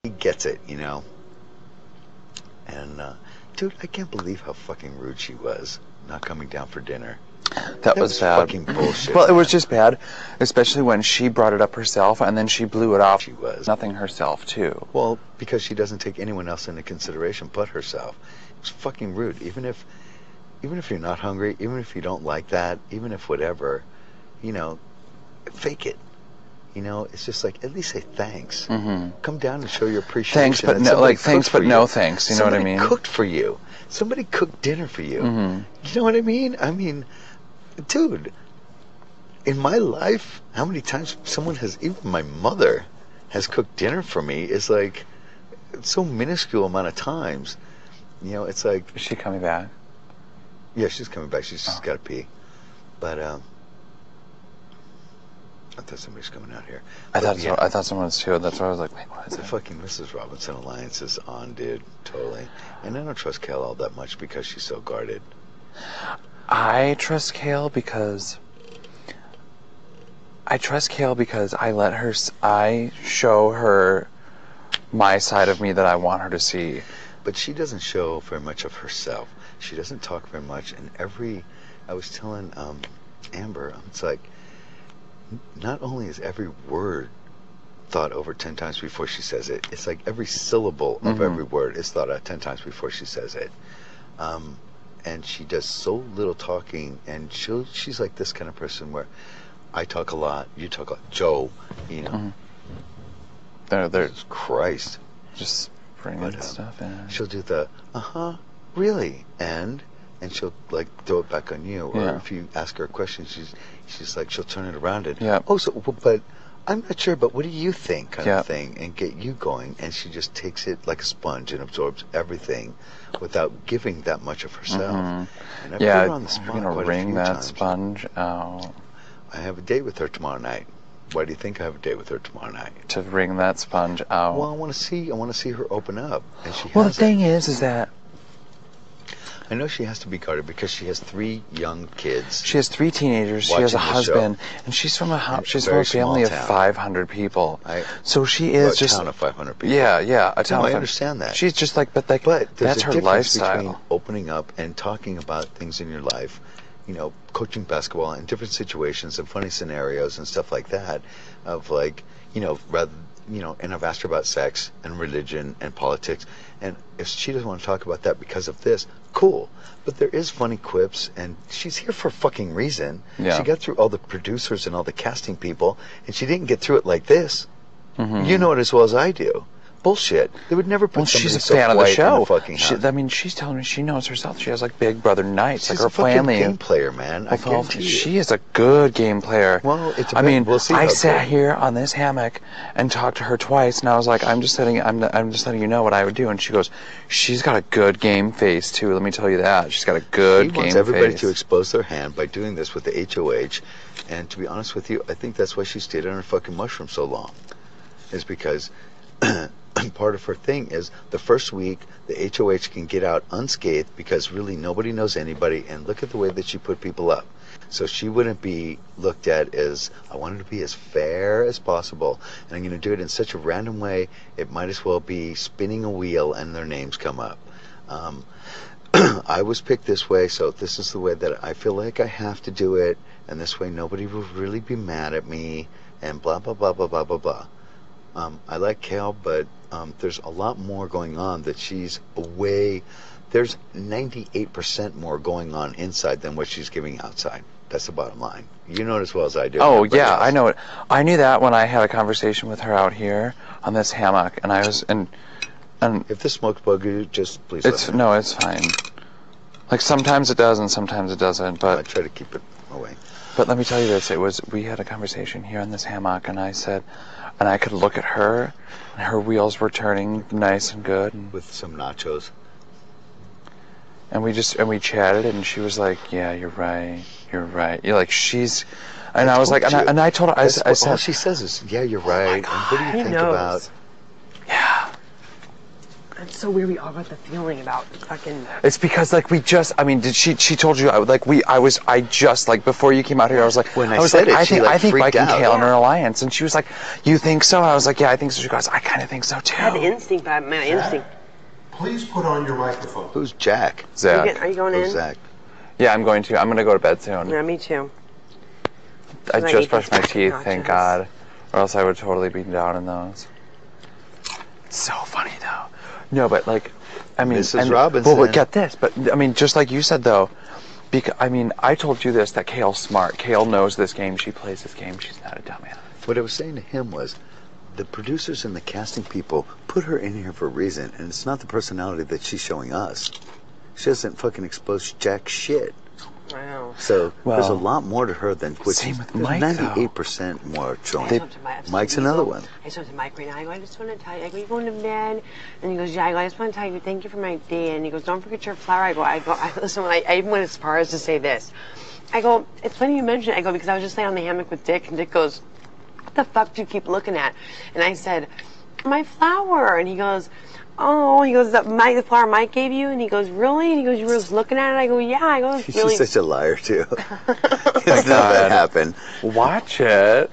he gets it, you know. And dude, I can't believe how fucking rude she was, not coming down for dinner. That was bad. Fucking bullshit. Well, man. it was just bad, especially when she brought it up herself and then she blew it off. She was nothing herself too. Well, because she doesn't take anyone else into consideration but herself. It was fucking rude. Even if you're not hungry, even if you don't like that, even if whatever, you know, fake it. You know, it's just like, at least say thanks. Mm-hmm. Come down and show your appreciation. Thanks, but no, like thanks, but no thanks. You know what I mean? Somebody cooked for you. Somebody cooked dinner for you. Mm-hmm. You know what I mean? I mean, dude, in my life, how many times someone has, even my mother, has cooked dinner for me is like, it's so minuscule amount of times. You know, it's like... Is she coming back? Yeah, she's coming back. She's just got to pee. But, I thought somebody's coming out here. I thought someone was too. That's why I was like, wait, what is The it? fucking Mrs. Robinson Alliance is on, dude. Totally. And I don't trust Kail all that much because she's so guarded. I trust Kail because I show her my side of me that I want her to see. But she doesn't show very much of herself. She doesn't talk very much. And I was telling Amber, it's like, not only is every word thought over 10 times before she says it, it's like every syllable of every word is thought out 10 times before she says it. And she does so little talking, and she's like this kind of person where I talk a lot, you talk a lot. Joe, you know. They're Jesus Christ. just bringing stuff in. She'll do the, really? And she'll like throw it back on you. Or if you ask her a question, she's like, she'll turn it around and, but I'm not sure, but what do you think, kind of thing, and get you going. And she just takes it like a sponge and absorbs everything without giving that much of herself. And I put her on the spot you're quite gonna a few wring that times. sponge out. I have a date with her tomorrow night. Why do you think I have a date with her tomorrow night? To wring that sponge out. Well, I want to see her open up, and she. Well, the thing is that I know she has to be guarded because she has 3 young kids. She has 3 teenagers. She has a husband, and she's from a family of 500 people. So she is just a town of 500 people. Yeah, a town. I understand that. She's just like, but that's her lifestyle. Between opening up and talking about things in your life, you know, coaching basketball in different situations and funny scenarios and stuff like that, of like, you know, and I've asked her about sex and religion and politics, and if she doesn't want to talk about that because of this, cool. But there is funny quips, and she's here for a fucking reason. She got through all the producers and all the casting people, and she didn't get through it like this. You know it as well as I do. Bullshit. They would never put somebody she's a so fan of the quiet show. in the fucking house. I mean, she's telling me she knows herself. She has like Big Brother nights. She's like her a fucking family. game player, man. I guarantee you. She is a good game player. Well, I mean, I sat here on this hammock and talked to her twice, and I was like, I'm just letting you know what I would do. And she goes, she's got a good game face too. Let me tell you that. She's got a good game face. She wants everybody to expose their hand by doing this with the HOH. And to be honest with you, I think that's why she stayed on her fucking mushroom so long. Is because part of her thing is the first week the HOH can get out unscathed because really nobody knows anybody, and look at the way that she put people up. So she wouldn't be looked at as, I wanted to be as fair as possible, and I'm going to do it in such a random way, it might as well be spinning a wheel and their names come up. I was picked this way, so this is the way that I feel like I have to do it, and this way nobody will really be mad at me, and blah, blah, blah, blah, blah, blah, blah. I like Kail, but there's a lot more going on that she's away. There's 98% more going on inside than what she's giving outside. That's the bottom line. You know it as well as I do. Oh, yeah, I know it. I knew that when I had a conversation with her out here on this hammock, and I was, and if the smoke's bug you, just please no, it's fine. Like, sometimes it does and sometimes it doesn't, but... I try to keep it away. But let me tell you this, we had a conversation here on this hammock, and I said, and I could look at her, and her wheels were turning nice and good. And, with some nachos. And we chatted, and she was like, yeah, you're right. You're like, she's... And I was like, and I told her, I said... All she says is, yeah, you're right. God, and what do you think about... Yeah. It's so weird. We all got the feeling about fucking. It's because like we just. I mean, did she told you I just like before you came out here I was like When I was said like it, she, like, I think freaked Mike and out. Kail are in an Yeah. alliance, and she was like, you think so? I was like, yeah, I think so. She goes, I kind of think so too. I had the instinct, but my instinct. Please put on your microphone. Who's Jack? Zach. Are you going Who's in? Zach? Yeah, I'm going to go to bed soon. Yeah, me too. I I just ate brushed my these teeth, nachos. thank God, or else I would totally be down in those. So funny though. No, but like, I mean, Mrs. Robinson. Well, but get this. But I mean, just like you said though, because I mean, I told you this that Kail's smart. Kail knows this game. She plays this game. She's not a dumbass. What I was saying to him was, the producers and the casting people put her in here for a reason, and it's not the personality that she's showing us. She doesn't fucking expose jack shit. Wow. So there's a Well, lot more to her than which same is with Mike, 98% more showing. I told him to Mike's another one. I told to Mike right now. I go, I just want to tell you. I go, you going to bed? And he goes, yeah. I go, I just want to tell you, thank you for my day. And he goes, don't forget your flower. I listen. I even went as far as to say this. I go, it's funny you mention it. I go because I was just laying on the hammock with Dick, and Dick goes, what the fuck do you keep looking at? And I said, my flower. And he goes, oh, he goes, the flower Mike gave you? And he goes, really? And he goes, you were just looking at it? I go, yeah. I go, it's really. She's such a liar too. It's never happened. Watch it.